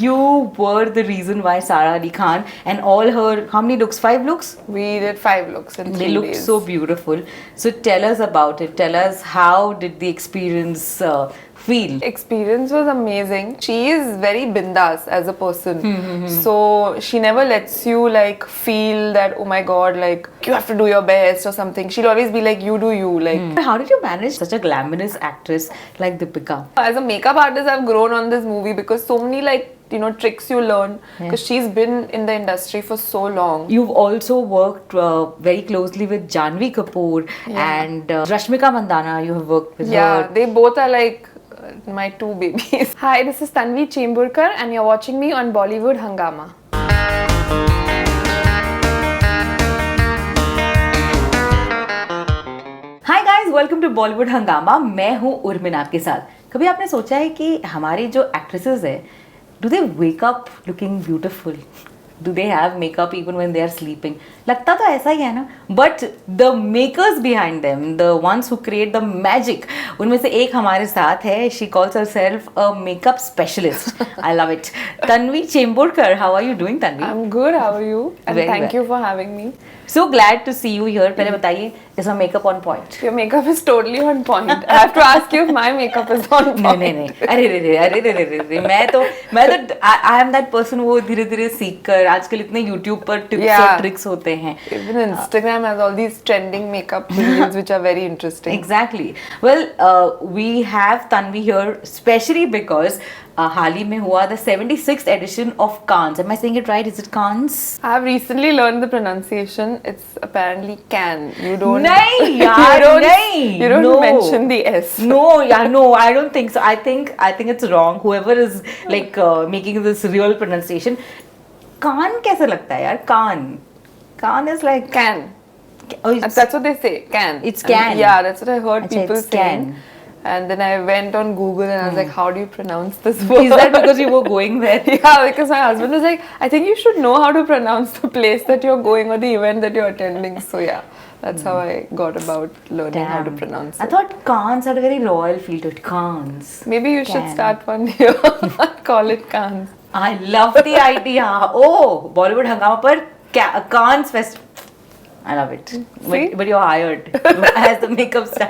You were the reason why Sara Ali Khan and all her, how many looks? 5 looks? We did 5 looks in 3 They looked days. so beautiful. So tell us about it. Tell us, how did the experience feel? Experience was amazing. She is very bindas as a person. So she never lets you like feel that, oh my god, like you have to do your best or something. She'll always be like, you do you. Like How did you manage such a glamorous actress like Deepika? as a makeup artist, I've grown on this movie because so many tricks you learn because she's been in the industry for so long. You've also worked very closely with Janvi Kapoor and Rashmika Mandana. You have worked with her. They both are like my 2 babies. Hi, this is Tanvi Chemburkar and you're watching me on Bollywood Hungama. Hi guys, welcome to Bollywood Hungama. मैं हूँ उर्मिन आपके साथ। कभी आपने सोचा है कि हमारी जो एक्ट्रेसेस है, do they wake up looking beautiful? Do they have makeup even when they are sleeping? लगता तो ऐसा ही है ना, but the makers behind them, the ones who create the magic, उनमें से एक हमारे साथ है। She calls herself a makeup specialist. I love it. Tanvi Chemburkar, how are you doing Tanvi? I'm good, how are you? And Very thank well. you for having me. So glad to see you here. पहले बताइए, is my makeup on point? Your makeup is totally on point. I have to ask you if my makeup is on point. नहीं, अरे मैं I am that person वो धीरे धीरे सीख कर, आजकल इतने यूट्यूब पर टिप्स और ट्रिक्स होते हैं। Even Instagram has all these trending makeup reels which are very interesting. Exactly. Well, we have Tanvi here specially because हाल ही में हुआ the 76th edition of Cannes. Am I saying it right? Is it Cannes? I have recently learned the pronunciation. It's apparently can. You don't. नहीं यार, नहीं. You don't No. mention the S. No, yeah, no, I don't think so. I think it's wrong. Whoever is like making this real pronunciation, कान कैसे लगता है यार? कान is like Can. Oh, That's what they say. Can. It's can. Yeah, that's what I heard अच्छा, people it's saying. can. And then I went on Google and I was like, how do you pronounce this word? Is that because you were going there? Yeah, because my husband was like, I think you should know how to pronounce the place that you're going or the event that you're attending. So yeah, that's how I got about learning how to pronounce I it. thought Cannes had a very royal feel to it. Cannes. Maybe you should Can. start one here. Call it Cannes. I love the idea. Oh, Bollywood Hungama पर Cannes Fest. I love it. But you're hired as the makeup star.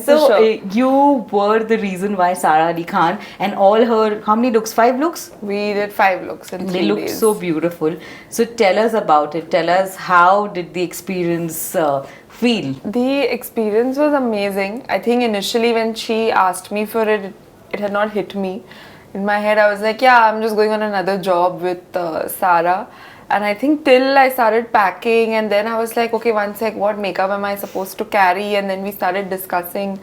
So sure. You were the reason why Sara Ali Khan and all her, how many looks? 5 looks? We did 5 looks in 3 They looked days. so beautiful. So tell us about it. Tell us, how did the experience feel? The experience was amazing. I think initially when she asked me for it, it had not hit me. In my head, I was like, yeah, I'm just going on another job with Sarah. And I think till I started packing, and then I was like, okay, one sec, what makeup am I supposed to carry? And then we started discussing.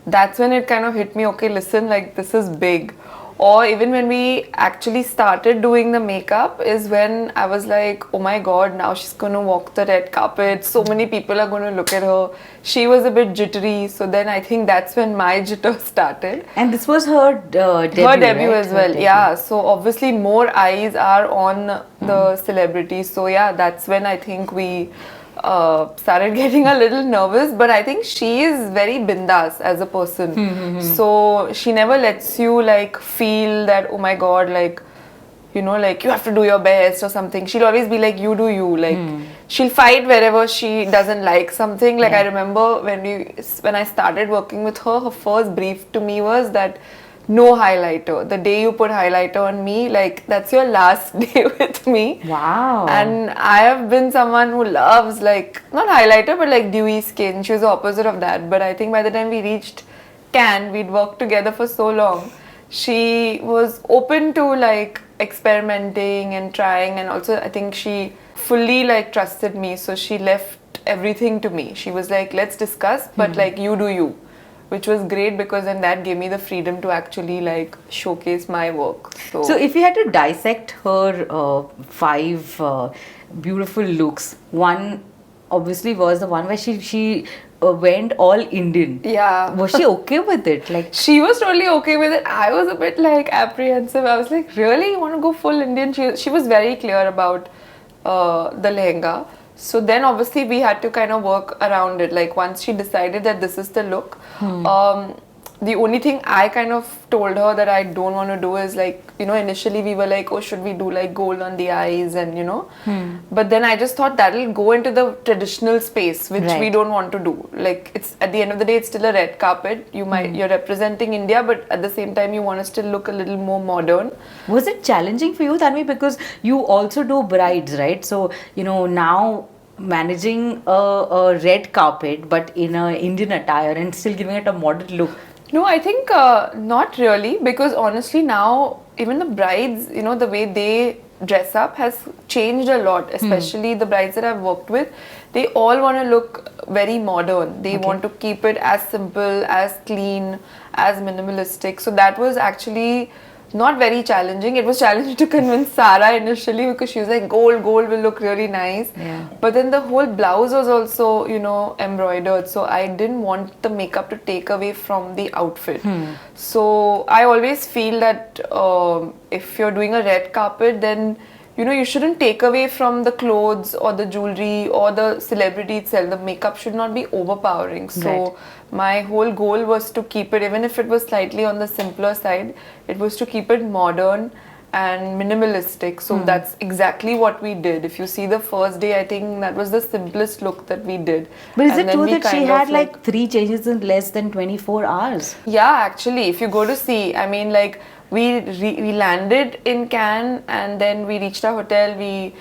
That's when it kind of hit me, okay, listen, like this is big. Or even when we actually started doing the makeup is when I was like, oh my god, now she's going to walk the red carpet. So many people are going to look at her. She was a bit jittery. So then I think that's when my jitter started. And this was her debut, Her debut right? as well, yeah. So obviously more eyes are on the celebrity. So yeah, that's when I think we started getting a little nervous. But I think she is very bindas as a person. So she never lets you like feel that, oh my god, like like you have to do your best or something. She'll always be like, you do you. Like she'll fight wherever she doesn't like something. Like I remember when I started working with her, her first brief to me was that no highlighter. The day you put highlighter on me, like that's your last day with me. Wow. And I have been someone who loves like not highlighter but like dewy skin. She was the opposite of that. But I think by the time we reached Cannes, we'd worked together for so long. She was open to like experimenting and trying, and also I think she fully like trusted me. So she left everything to me. She was like, let's discuss, but like you do you. Which was great because then that gave me the freedom to actually like showcase my work. So if you had to dissect her 5 beautiful looks, one obviously was the one where she went all Indian. Yeah. Was she okay with it? Like she was totally okay with it. I was a bit like apprehensive. I was like, really, you want to go full Indian? She was very clear about the lehenga. So then obviously we had to kind of work around it. Like once she decided that this is the look, the only thing I kind of told her that I don't want to do is like, you know, initially we were like, oh, should we do like gold on the eyes and, you know. But then I just thought that'll go into the traditional space, which we don't want to do. Like, it's at the end of the day, it's still a red carpet. You're representing India, but at the same time, you want to still look a little more modern. Was it challenging for you, Tanvi? Because you also do brides, right? So, you know, now managing a red carpet but in a Indian attire and still giving it a modern look. No, I think not really, because honestly now even the brides, you know, the way they dress up has changed a lot, especially the brides that I've worked with. They all want to look very modern. They want to keep it as simple, as clean, as minimalistic. So that was actually not very challenging. It was challenging to convince Sara initially, because she was like, gold will look really nice. Yeah. But then the whole blouse was also, you know, embroidered. So I didn't want the makeup to take away from the outfit. So I always feel that if you're doing a red carpet, then, you know, you shouldn't take away from the clothes or the jewelry or the celebrity itself. The makeup should not be overpowering. So my whole goal was to keep it, even if it was slightly on the simpler side, it was to keep it modern and minimalistic. So that's exactly what we did. If you see the first day, I think that was the simplest look that we did. But is it true that she had like 3 changes in less than 24 hours? Yeah, actually, if you go to see, I mean, like, we landed in Cannes and then we reached our hotel, we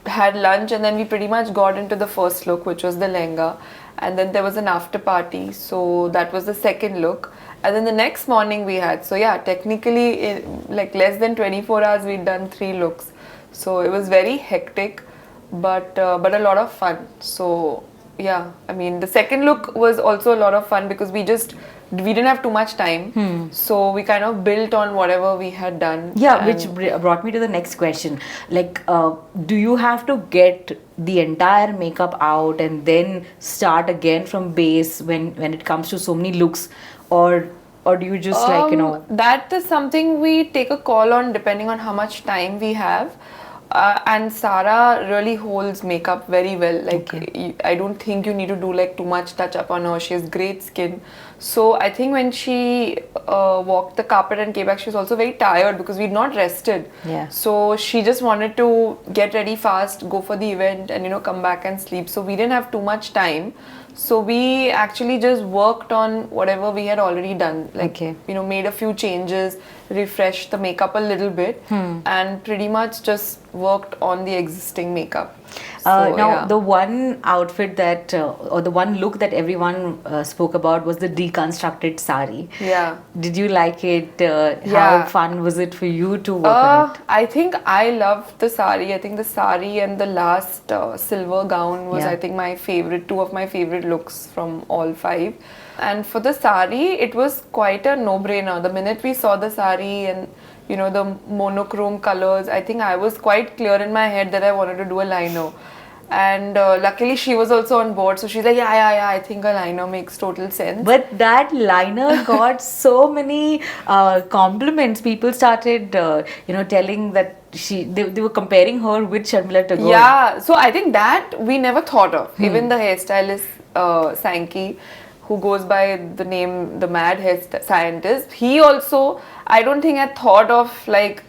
had lunch, and then we pretty much got into the first look, which was the lehenga, and then there was an after party, so that was the second look, and then the next morning we had, so yeah, technically in like less than 24 hours we'd done 3 looks. So it was very hectic, but a lot of fun. So yeah, I mean, the second look was also a lot of fun because we didn't have too much time, so we kind of built on whatever we had done. Yeah, which brought me to the next question. Like, do you have to get the entire makeup out and then start again from base when it comes to so many looks, or do you just like, you know? That is something we take a call on depending on how much time we have. And Sara really holds makeup very well. Like, I don't think you need to do like too much touch up on her. She has great skin. So I think when she walked the carpet and came back, she was also very tired because we'd not rested. Yeah. So she just wanted to get ready fast, go for the event, and, you know, come back and sleep. So we didn't have too much time. So we actually just worked on whatever we had already done. Like, you know, made a few changes, refreshed the makeup a little bit, and pretty much just worked on the existing makeup. So, now, the one outfit that, or the one look that everyone spoke about was the deconstructed saree. Yeah. Did you like it? How fun was it for you to work on it? I think I loved the saree. I think the saree and the last silver gown was, I think, my favorite, 2 of my favorite looks from all 5. And for the saree, it was quite a no-brainer. The minute we saw the saree and, you know, the monochrome colors, I think I was quite clear in my head that I wanted to do a lino. And luckily she was also on board, so she's like, yeah, I think a liner makes total sense. But that liner got so many compliments. People started, you know, telling that they were comparing her with Sharmila Tagore. Yeah, so I think that we never thought of. Even the hairstylist Sankey, who goes by the name the Mad Hair Scientist, he also, I don't think had thought of like,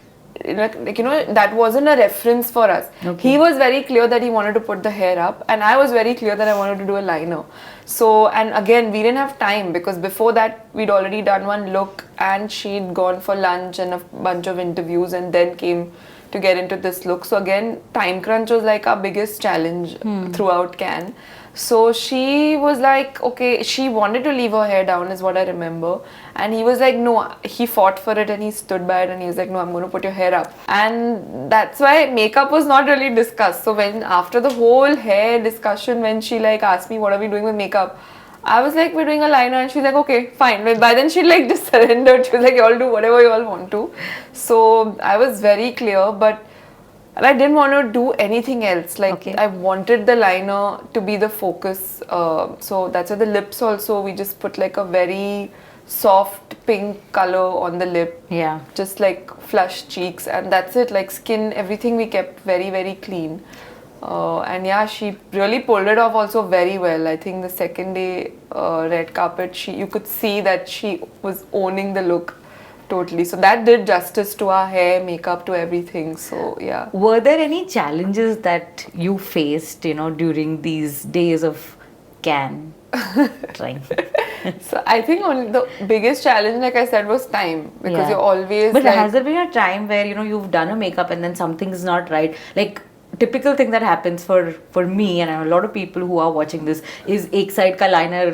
you know, that wasn't a reference for us. He was very clear that he wanted to put the hair up, and I was very clear that I wanted to do a liner. So, and again, we didn't have time because before that we'd already done one look and she'd gone for lunch and a bunch of interviews and then came to get into this look. So again, time crunch was like our biggest challenge throughout Cannes. So she was like, okay, she wanted to leave her hair down is what I remember, and he was like, no, he fought for it and he stood by it and he was like, no, I'm going to put your hair up. And that's why makeup was not really discussed. So when after the whole hair discussion, when she like asked me what are we doing with makeup, I was like, we're doing a liner, and she's like, okay, fine. But by then she like just surrendered. She was like, you all do whatever you all want to. So I was very clear, but I didn't want to do anything else. Like, I wanted the liner to be the focus. So that's why the lips also, we just put like a very soft pink color on the lip. Yeah. Just like flush cheeks, and that's it. Like skin, everything we kept very, very clean. And yeah, she really pulled it off also very well. I think the second day red carpet, you could see that she was owning the look totally. So that did justice to our hair, makeup, to everything. So yeah. Were there any challenges that you faced, during these days of can trying? So I think only the biggest challenge, like I said, was time, because you're always. But like, has there been a time where you've done a makeup and then something's not right? Like typical thing that happens for me and a lot of people who are watching this is एक side का liner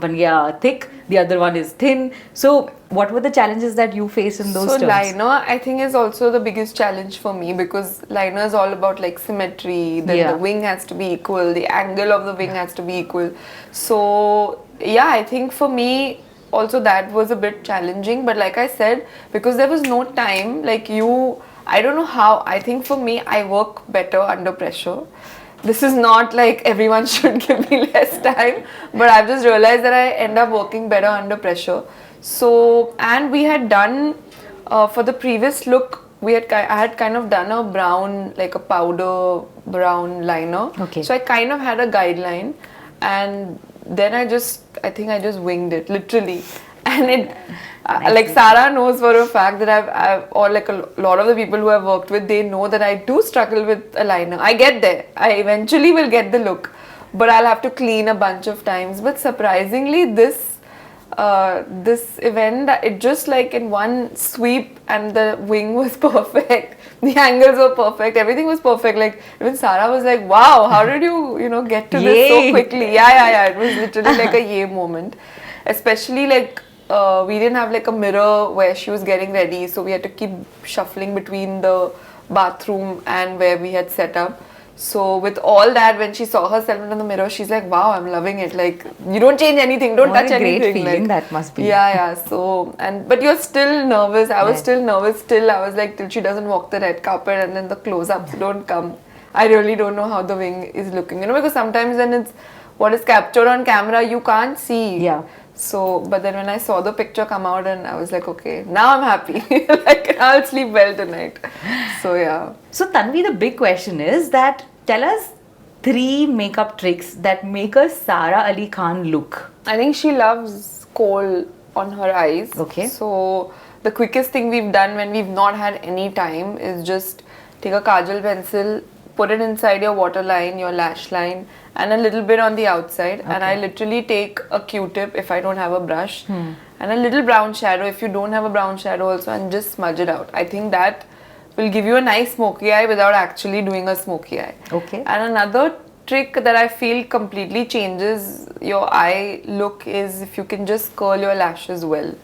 ban gaya thick, the other one is thin. So what were the challenges that you faced in those terms? So liner, I think, is also the biggest challenge for me, because liner is all about like symmetry. Then the wing has to be equal, the angle of the wing has to be equal. So yeah, I think for me also that was a bit challenging. But like I said, because there was no time, like I don't know how. I think for me, I work better under pressure. This is not like everyone should give me less time, but I've just realized that I end up working better under pressure. So, and we had done, for the previous look, I had kind of done a brown, like a powder brown liner. Okay. So I kind of had a guideline, and then I think I just winged it, literally. And it, like Sara knows for a fact that or like a lot of the people who I've worked with, they know that I do struggle with a liner. I get there. I eventually will get the look, but I'll have to clean a bunch of times. But surprisingly, this event, it just like in one sweep, and the wing was perfect. The angles were perfect. Everything was perfect. Like even Sara was like, "Wow, how did you get to this so quickly?" Yeah. It was literally like a yay moment. Especially like we didn't have like a mirror where she was getting ready, so we had to keep shuffling between the bathroom and where we had set up. So with all that, when she saw herself in the mirror, she's like, "Wow, I'm loving it. Like, you don't change anything, don't touch anything." What a great feeling like, that must be. Yeah. So but you're still nervous. I was still nervous. Still, I was like, till she doesn't walk the red carpet and then the close-ups don't come. I really don't know how the wing is looking. Because sometimes when it's what is captured on camera, you can't see. Yeah. So, but then when I saw the picture come out, and I was like, okay, now I'm happy. Like, I'll sleep well tonight. So, yeah. So, Tanvi, the big question is that tell us 3 makeup tricks that make a Sara Ali Khan look. I think she loves kohl on her eyes. Okay. So, the quickest thing we've done when we've not had any time is just take a kajal pencil, put it inside your waterline, your lash line, and a little bit on the outside. Okay. And I literally take a Q-tip if I don't have a brush, and a little brown shadow if you don't have a brown shadow also, and just smudge it out. I think that will give you a nice smoky eye without actually doing a smoky eye. Okay. And another trick that I feel completely changes your eye look is if you can just curl your lashes well.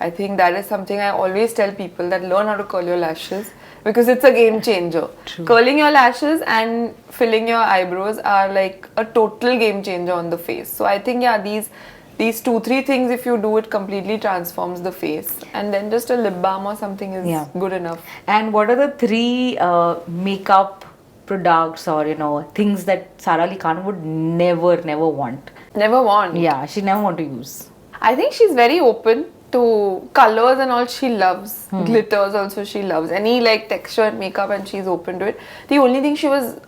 I think that is something I always tell people, that learn how to curl your lashes, because it's a game changer. True. Curling your lashes and filling your eyebrows are like a total game changer on the face. So I think these 2-3 things, if you do, it completely transforms the face. And then just a lip balm or something is good enough. And what are the 3 makeup products or things that Sara Ali Khan would never want? Never want? Yeah, she never want to use. I think she's very open to colors and all. She loves glitters also. She loves any like texture and makeup, and she's open to it. The only thing she was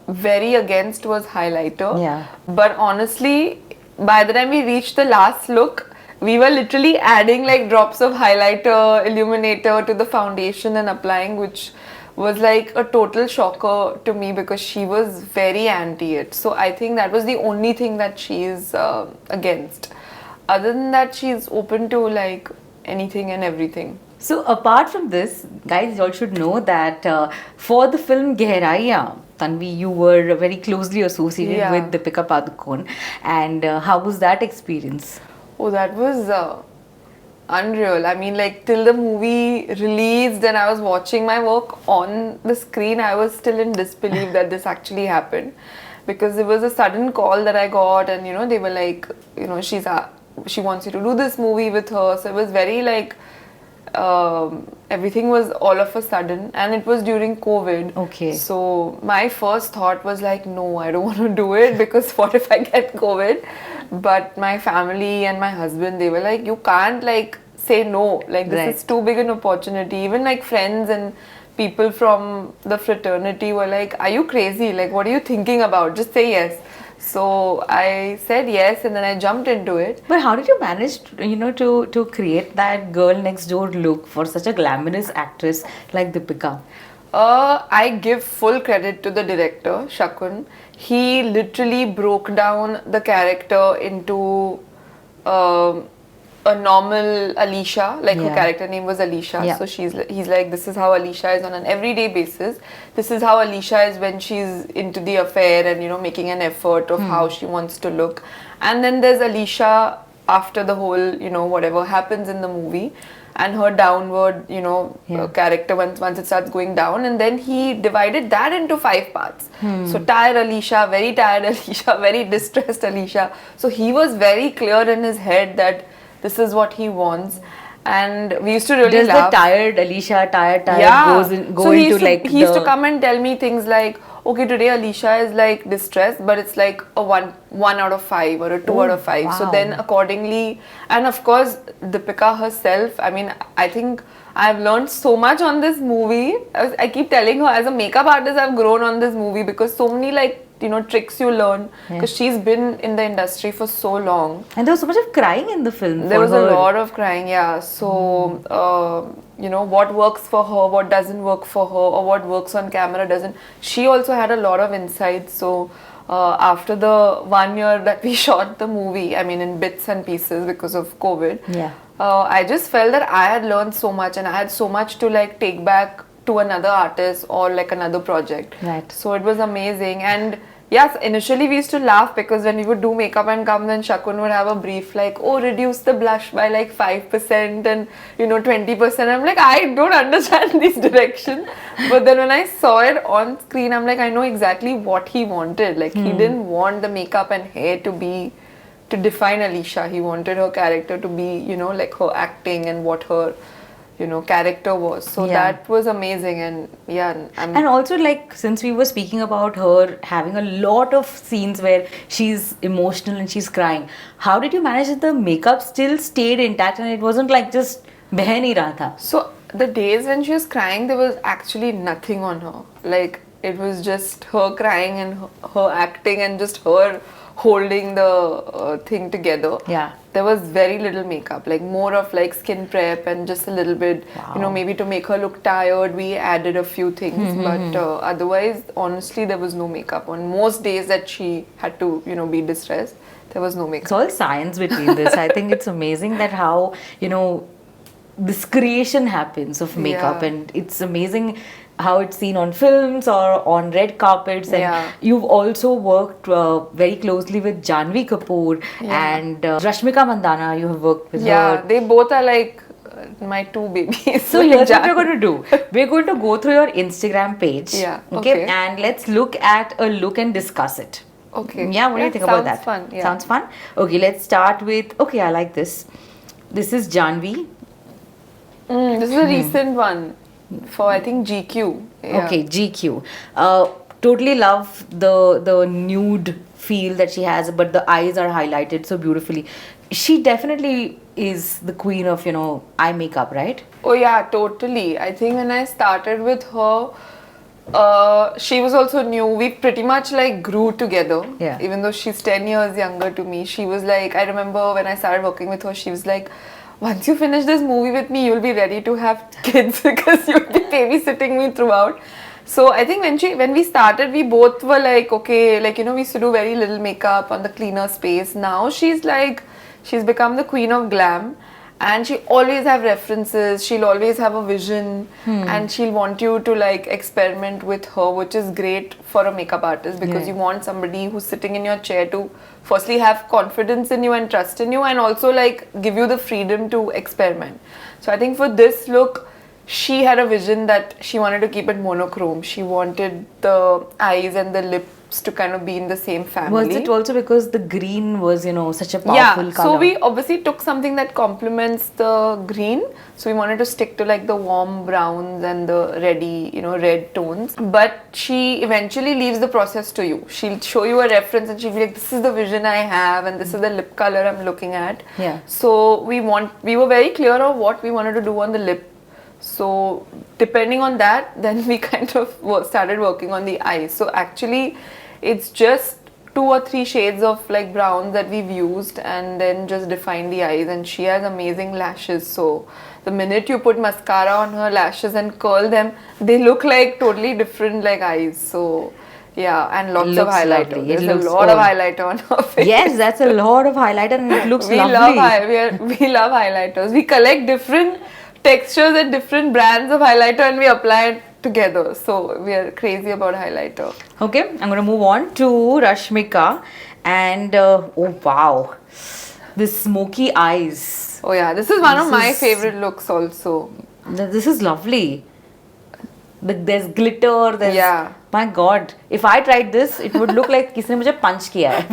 very against was highlighter. Yeah. But honestly, by the time we reached the last look, we were literally adding like drops of highlighter, illuminator to the foundation and applying, which was like a total shocker to me, because she was very anti it. So I think that was the only thing that she is against. Other than that, she's open to like anything and everything. So apart from this, guys, you all should know that for the film Gehraiyan, Tanvi, you were very closely associated with Deepika Padukone. And how was that experience? Oh, that was unreal. I mean, like, till the movie released and I was watching my work on the screen, I was still in disbelief that this actually happened. Because it was a sudden call that I got, and they were like, she wants you to do this movie with her. So it was very like, everything was all of a sudden, and it was during COVID. Okay. So my first thought was like, no, I don't want to do it, because what if I get COVID? But my family and my husband, they were like, you can't like say no. Like, this is too big an opportunity. Even like friends and people from the fraternity were like, "Are you crazy? Like, what are you thinking about? Just say yes." So I said yes, and then I jumped into it. But how did you manage, to create that girl next door look for such a glamorous actress like Deepika? I give full credit to the director, Shakun. He literally broke down the character into a normal Alicia, like her character name was Alicia. Yeah. So he's like, this is how Alicia is on an everyday basis. This is how Alicia is when she's into the affair and making an effort of how she wants to look. And then there's Alicia after the whole whatever happens in the movie, and her downward character once it starts going down, and then he divided that into 5 parts. So tired Alicia, very tired Alicia, very distressed Alicia. So he was very clear in his head that this is what he wants, and we used to really Does laugh. the tired Alicia, tired go So into he used to come and tell me things like, okay, today Alicia is like distressed, but it's like a 1 out of 5 or a 2 out of 5. wow. So then accordingly, and of course Deepika herself, I mean, I think I've learned so much on this movie. I keep telling her, as a makeup artist, I've grown on this movie because so many tricks you learn, because she's been in the industry for so long. And there was so much of crying in the film. There was a lot of crying, yeah. So, what works for her, what doesn't work for her, or what works on camera doesn't. She also had a lot of insights. So, after the 1 year that we shot the movie, I mean, in bits and pieces because of COVID, I just felt that I had learned so much, and I had so much to take back to another artist or another project. Right. So it was amazing. And yes, initially we used to laugh because when we would do makeup and come, then Shakun would have a brief oh, reduce the blush by 5% and 20%. I'm like, I don't understand these directions. But then when I saw it on screen, I'm like, I know exactly what he wanted. He didn't want the makeup and hair to define Alicia. He wanted her character to be, her acting and what her character was. So that was amazing. And and also since we were speaking about her having a lot of scenes where she's emotional and she's crying, how did you manage that the makeup still stayed intact and it wasn't just beh nahi raha tha? So the days when she was crying, there was actually nothing on her. It was just her crying and her acting and just her holding the thing together. Yeah. There was very little makeup, more of skin prep and just a little bit, maybe to make her look tired, we added a few things. But otherwise, honestly, there was no makeup. On most days that she had to, be distressed, there was no makeup. It's all science between this. I think it's amazing that how, this creation happens of makeup, and it's amazing how it's seen on films or on red carpets. And you've also worked very closely with Janhvi Kapoor and Rashmika Mandanna. You have worked with her. Yeah, they both are my 2 babies. So here's what we're going to do. We're going to go through your Instagram page. Yeah. Okay. And let's look at a look and discuss it. Okay. Yeah, what do you think about that? Sounds fun. Yeah. Sounds fun? Okay, let's start with, okay, I like this. This is Janhvi. This is a recent one for, I think, GQ. Yeah. Okay, GQ. Totally love the nude feel that she has, but the eyes are highlighted so beautifully. She definitely is the queen of, eye makeup, right? Oh yeah, totally. I think when I started with her, she was also new. We pretty much grew together. Yeah. Even though she's 10 years younger to me, she was I remember when I started working with her, she was once you finish this movie with me, you'll be ready to have kids because you'll be babysitting me throughout. So I think when we started, we both were okay, we used to do very little makeup on the cleaner space. Now she's she's become the queen of glam, and she always have references, she'll always have a vision, and she'll want you to experiment with her, which is great for a makeup artist because you want somebody who's sitting in your chair to firstly have confidence in you and trust in you, and also give you the freedom to experiment. So I think for this look, she had a vision that she wanted to keep it monochrome. She wanted the eyes and the lips to kind of be in the same family. Was it also because the green was, such a powerful color? So we obviously took something that complements the green. So we wanted to stick to the warm browns and the reddy, red tones. But she eventually leaves the process to you. She'll show you a reference and she'll be this is the vision I have and this is the lip color I'm looking at. Yeah. So we were very clear of what we wanted to do on the lip. So depending on that, then we kind of started working on the eyes. So actually, it's just 2 or 3 shades of like brown that we've used, and then just define the eyes. And she has amazing lashes, so the minute you put mascara on her lashes and curl them, they look like totally different like eyes. So yeah, and lots of Looks highlighter. lovely. It There's a looks lot of old. highlighter on her face. Yes, that's a lot of highlighter and it looks we lovely. love highlighters. We collect different textures and different brands of highlighter and we apply it together. So we are crazy about highlighter. Okay, I'm going to move on to Rashmika. And oh wow, this smoky eyes. Oh yeah, this is one of This my is- favorite looks also. This is lovely. There's glitter, there's... Yeah. My god, if I tried this, it would look like किसी ने मुझे punch किया है.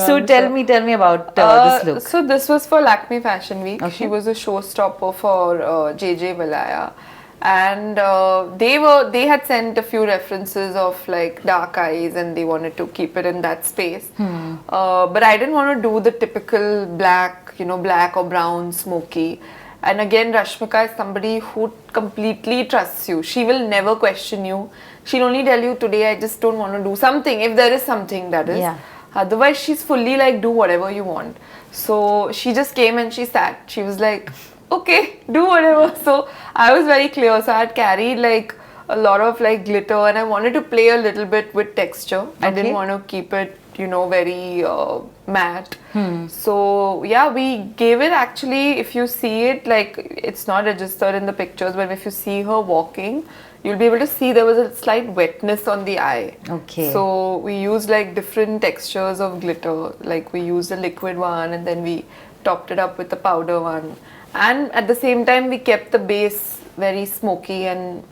So tell me about this look. So this was for Lakme Fashion Week. Okay. She was a showstopper for JJ Valaya, and they had sent a few references of like dark eyes, and they wanted to keep it in that space. But I didn't want to do the typical black, black or brown smoky. And again, Rashmika is somebody who completely trusts you. She will never question you. She'll only tell you, today I just don't want to do something, if there is something, that is. Yeah. Otherwise, she's fully like, do whatever you want. So she just came and she sat. She was like, okay, do whatever. So I was very clear. So I had carried like a lot of like glitter, and I wanted to play a little bit with texture. I didn't Okay. want to keep it, very matte. So yeah, we gave it, actually, if you see it, like it's not registered in the pictures, but if you see her walking, you'll be able to see there was a slight wetness on the eye. Okay. So we used like different textures of glitter. Like we used a liquid one, and then we topped it up with the powder one. And at the same time, we kept the base very smoky and,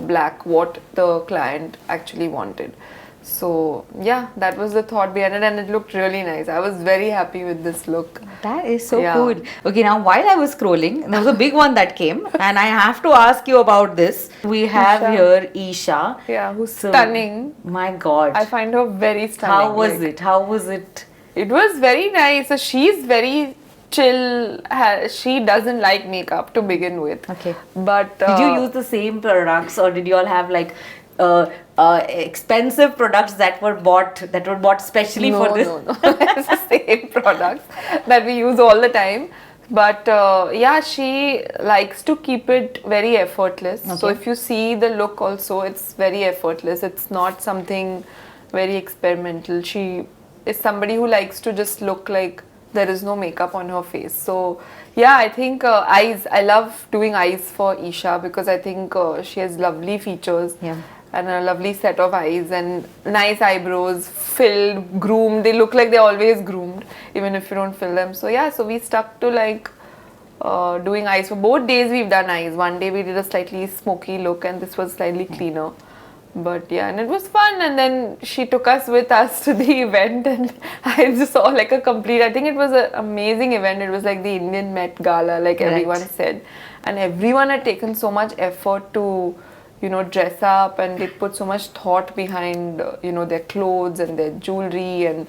black, what the client actually wanted. So yeah, that was the thought behind it, and it looked really nice. I was very happy with this look. That is so Yeah. good. Okay, now while I was scrolling, there was a big one that came, and I have to ask you about this. We have Isha. here Isha. Yeah, who's So, stunning. My God. I find her very stunning. How was like- it? How was it? It was very nice. So she's very chill. She doesn't like makeup to begin with. Okay. But Did you use the same products, or did you all have like expensive products that were bought specially no, for this? No. It's the same products that we use all the time. But yeah, she likes to keep it very effortless. So Okay. if you see the look also, it's very effortless. It's not something very experimental. She is somebody who likes to just look like there is no makeup on her face. So yeah, I think eyes, I love doing eyes for Isha because I think she has lovely features. Yeah. And a lovely set of eyes and nice eyebrows, filled, groomed. They look like they're always groomed, even if you don't fill them. So yeah, so we stuck to like doing eyes. For both days we've done eyes. One day we did a slightly smoky look, and this was slightly cleaner. But yeah, and it was fun. And then she took us with us to the event, and I just saw like a complete, I think it was an amazing event. It was like the Indian Met Gala, like Correct. everyone said. And everyone had taken so much effort to dress up, and they put so much thought behind, their clothes and their jewelry and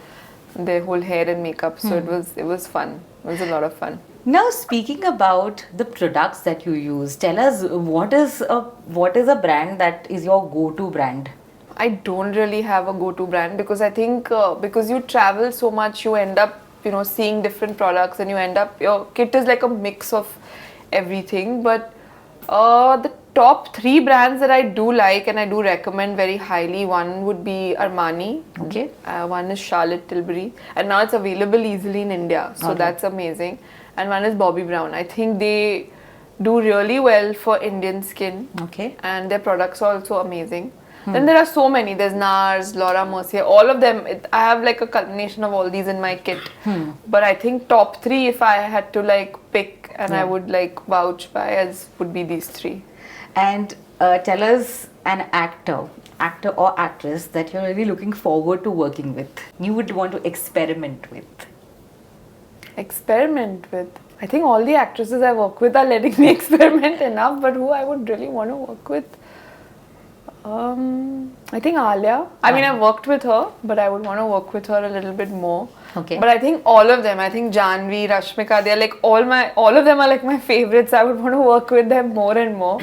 their whole hair and makeup. So it was fun. It was a lot of fun. Now, speaking about the products that you use, tell us what is a brand that is your go-to brand? I don't really have a go-to brand because I think because you travel so much, you end up, seeing different products, and your kit is like a mix of everything. But the top 3 brands that I do like and I do recommend very highly, one would be Armani. Okay. One is Charlotte Tilbury, and now it's available easily in India, so Okay. that's amazing. And one is Bobbi Brown. I think they do really well for Indian skin. Okay. And their products are also amazing. Then there are so many. There's NARS, Laura Mercier, all of them. I have like a culmination of all these in my kit. But I think top 3, if I had to like pick and I would like vouch by, as would be these 3. And tell us an actor or actress that you're really looking forward to working with. You would want to experiment with. Experiment with. I think all the actresses I work with are letting me experiment enough, but who I would really want to work with? I think Alia. I mean, I've worked with her, but I would want to work with her a little bit more. Okay. But I think all of them, I think Janvi, Rashmika, they're like all of them are like my favorites. I would want to work with them more and more.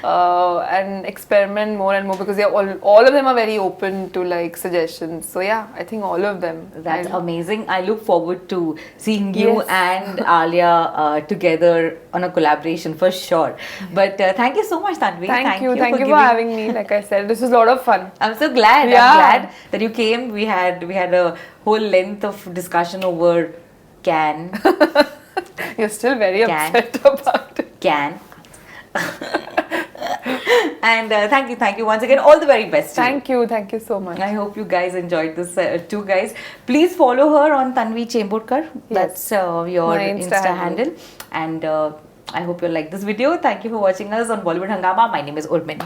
And experiment more and more because they are all of them are very open to like suggestions. So yeah, I think all of them. That's amazing. I look forward to seeing you Yes. and Alia together on a collaboration for sure. But thank you so much, Tanvi. Thank you for giving- having me. Like I said, this was a lot of fun. I'm so glad. Yeah. I'm glad that you came. We had a whole length of discussion over can. You're still very Can. upset about it. Can. And thank you once again. All the very best. to you. Thank you so much. I hope you guys enjoyed this too, guys. Please follow her on Tanvi Chemburkar. That's your My Insta handle. And I hope you like this video. Thank you for watching us on Bollywood Hungama. My name is Urmin.